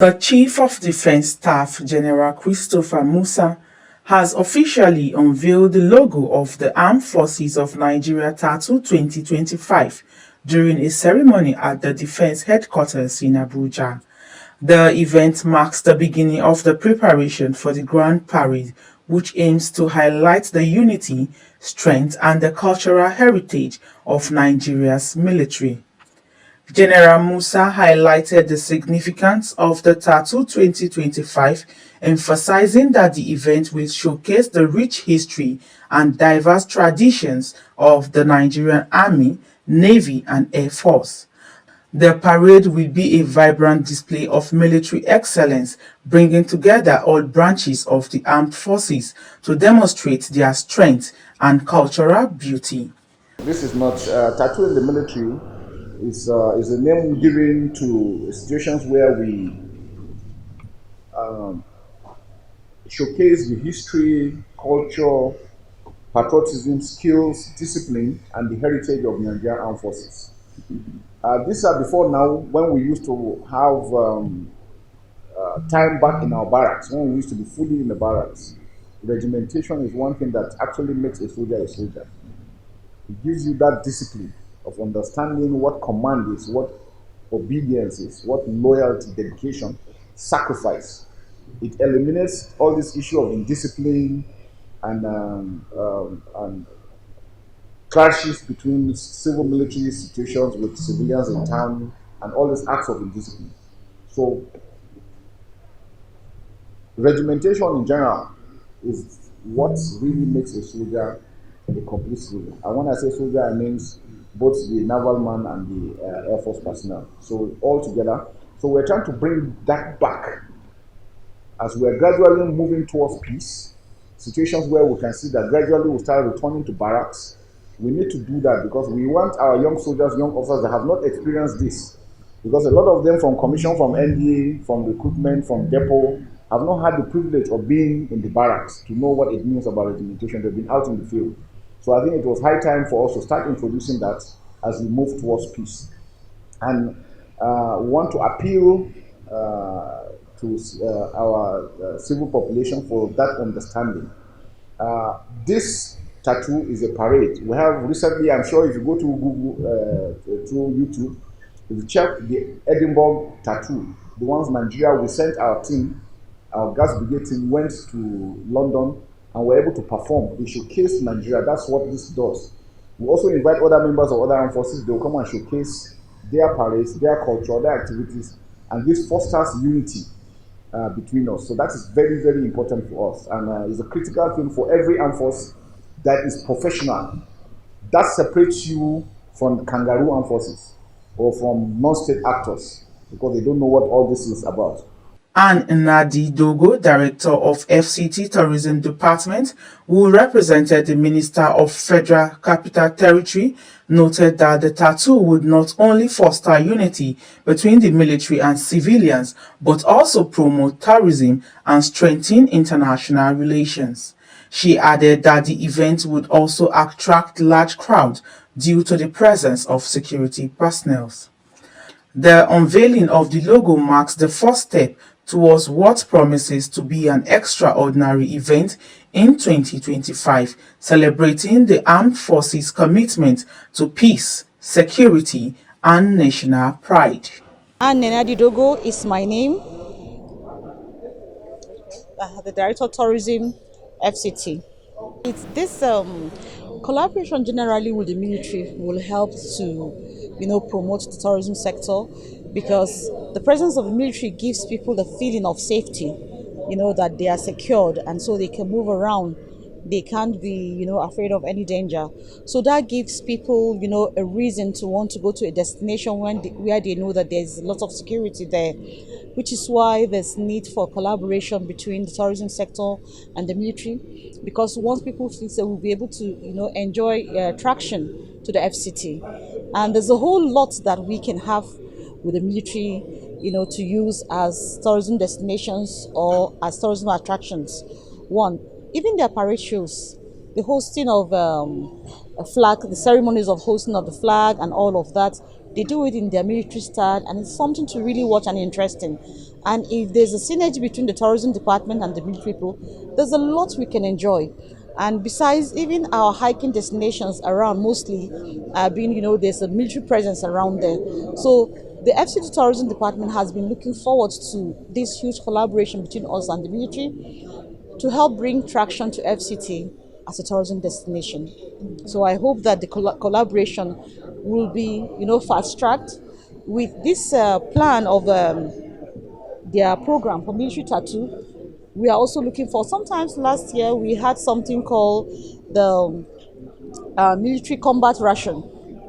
The Chief of Defense Staff, General Christopher Musa, has officially unveiled the logo of the Armed Forces of Nigeria Tattoo 2025 during a ceremony at the Defense Headquarters in Abuja. The event marks the beginning of the preparation for the Grand Parade, which aims to highlight the unity, strength, and the cultural heritage of Nigeria's military. General Musa highlighted the significance of the Tattoo 2025, emphasizing that the event will showcase the rich history and diverse traditions of the Nigerian Army, Navy, and Air Force. The parade will be a vibrant display of military excellence, bringing together all branches of the armed forces to demonstrate their strength and cultural beauty. This is not tattoo in the military. Is a name given to situations where we um, showcase the history, culture, patriotism, skills, discipline, and the heritage of Nigerian Armed Forces. These are before now when we used to have time back in our barracks, when we used to be fully in the barracks. Regimentation is one thing that actually makes a soldier a soldier. It gives you that discipline of understanding what command is, what obedience is, what loyalty, dedication, sacrifice. It eliminates all this issue of indiscipline and clashes between civil military situations with civilians in town and all these acts of indiscipline. So regimentation in general is what really makes a soldier a complete soldier. And when I say soldier, I mean both the naval man and the Air Force personnel. So all together. So we're trying to bring that back as we're gradually moving towards peace. Situations where we can see that gradually we start returning to barracks. We need to do that because we want our young soldiers, young officers that have not experienced this. Because a lot of them from commission, from NDA, from recruitment, from depot, have not had the privilege of being in the barracks to know what it means about regimentation. They've been out in the field. So I think it was high time for us to start introducing that as we move towards peace. And we want to appeal to our civil population for that understanding. This tattoo is a parade. We have recently, I'm sure if you go to Google, through YouTube, if you check the Edinburgh tattoo, the ones Nigeria, we sent our team, our gas brigade team went to London and were able to perform. They showcased Nigeria. That's what this does. We also invite other members of other armed forces. They will come and showcase their parades, their culture, their activities, and this fosters unity between us. So that is very, very important for us, and is a critical thing for every armed force that is professional. That separates you from kangaroo armed forces or from non-state actors because they don't know what all this is about. Ann Nnadi Dogo, Director of FCT Tourism Department, who represented the Minister of Federal Capital Territory, noted that the tattoo would not only foster unity between the military and civilians, but also promote tourism and strengthen international relations. She added that the event would also attract large crowds due to the presence of security personnel. The unveiling of the logo marks the first step towards what promises to be an extraordinary event in 2025, celebrating the armed forces' commitment to peace, security, and national pride. Nnedi Dogo is my name, the Director of Tourism, FCT. It's this collaboration generally with the military will help to, promote the tourism sector because the presence of the military gives people the feeling of safety, that they are secured and so they can move around. They can't be, afraid of any danger. So that gives people, a reason to want to go to a destination where they know that there's a lot of security there, which is why there's need for collaboration between the tourism sector and the military. Because once people feel so, we'll be able to, enjoy attraction to the FCT. And there's a whole lot that we can have with the military, to use as tourism destinations or as tourism attractions. One, even their parade shows, the hosting of a flag, the ceremonies of hosting of the flag and all of that They do it in their military style, and it's something to really watch and interesting. And if there's a synergy between the tourism department and the military people, there's a lot we can enjoy. And besides, even our hiking destinations around mostly being, there's a military presence around there. So the FCT Tourism Department has been looking forward to this huge collaboration between us and the military to help bring traction to FCT as a tourism destination. So I hope that the collaboration will be, fast-tracked with this plan of their program for military tattoo. We are also looking for, sometimes last year we had something called the military combat ration.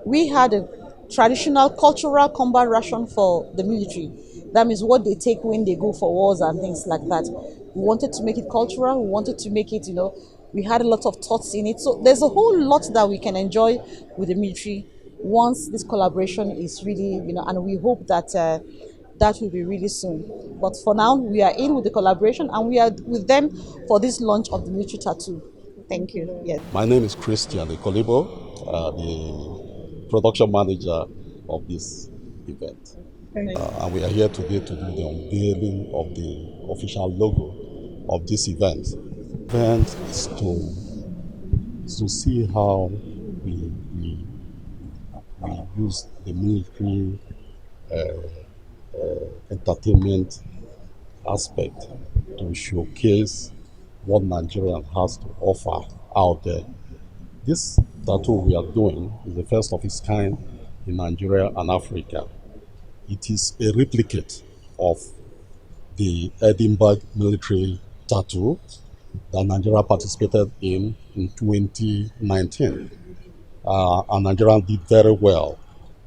We had a traditional cultural combat ration for the military. That means what they take when they go for wars and things like that. We wanted to make it cultural. We wanted to make it, we had a lot of thoughts in it. So there's a whole lot that we can enjoy with the military once this collaboration is really, and we hope that that will be really soon. But for now, we are in with the collaboration and we are with them for this launch of the military tattoo. Thank you. Yes. My name is Christian Ekolibo, the production manager of this event. And we are here today to do the unveiling of the official logo of this event. The event is to see how we use the military entertainment aspect to showcase what Nigeria has to offer out there. This tattoo we are doing is the first of its kind in Nigeria and Africa. It is a replicate of the Edinburgh military tattoo that Nigeria participated in 2019. And Nigeria did very well.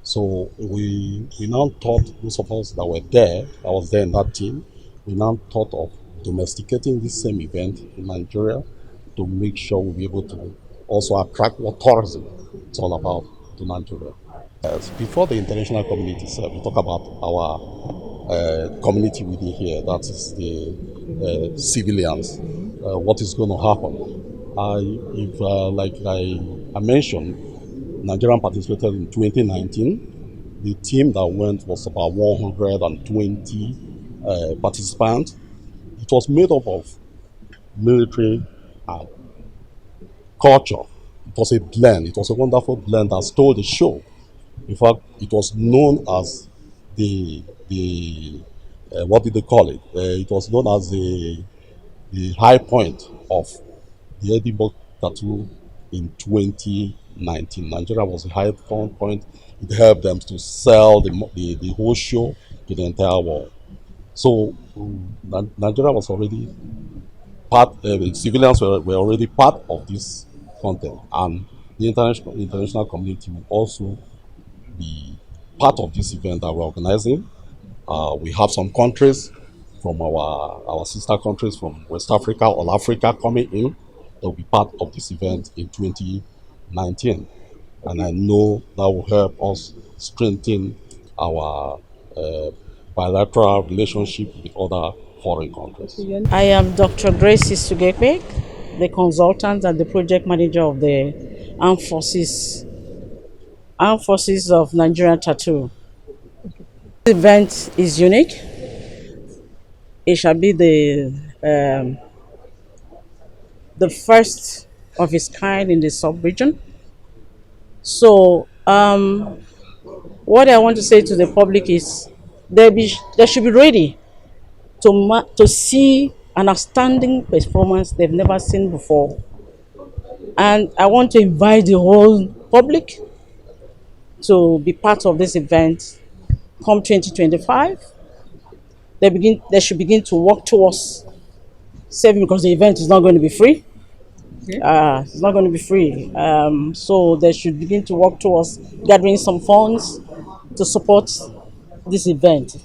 So we now thought, those of us that were there, I was there in that team, we now thought of domesticating this same event in Nigeria to make sure we'll be able to also attract what tourism it's all about to Nigeria. Yes, before the international community itself, we talk about our community within here, that is the civilians, what is going to happen. Like I mentioned, Nigeria participated in 2019. The team that went was about 120 participants. It was made up of military and culture. It was a blend. It was a wonderful blend that stole the show. In fact, it was known as the what did they call it? It was known as the high point of the Edinburgh tattoo in 2019. Nigeria was the high point. It helped them to sell the whole show to the entire world. So Nigeria was already part. The civilians were already part of this content, and the international community will also be part of this event that we're organizing. We have some countries from our sister countries from West Africa, all Africa coming in. They'll be part of this event in 2019. And I know that will help us strengthen our bilateral relationship with other foreign countries. I am Dr. Grace Sugekbe, the consultant and the project manager of the Armed Forces of Nigeria Tattoo. This event is unique. It shall be the first of its kind in the sub-region. So, what I want to say to the public is they should be ready to see an outstanding performance they've never seen before. And I want to invite the whole public to be part of this event come 2025. They should begin to work towards saving, because the event is not going to be free. It's not going to be free. So they should begin to work towards gathering some funds to support this event.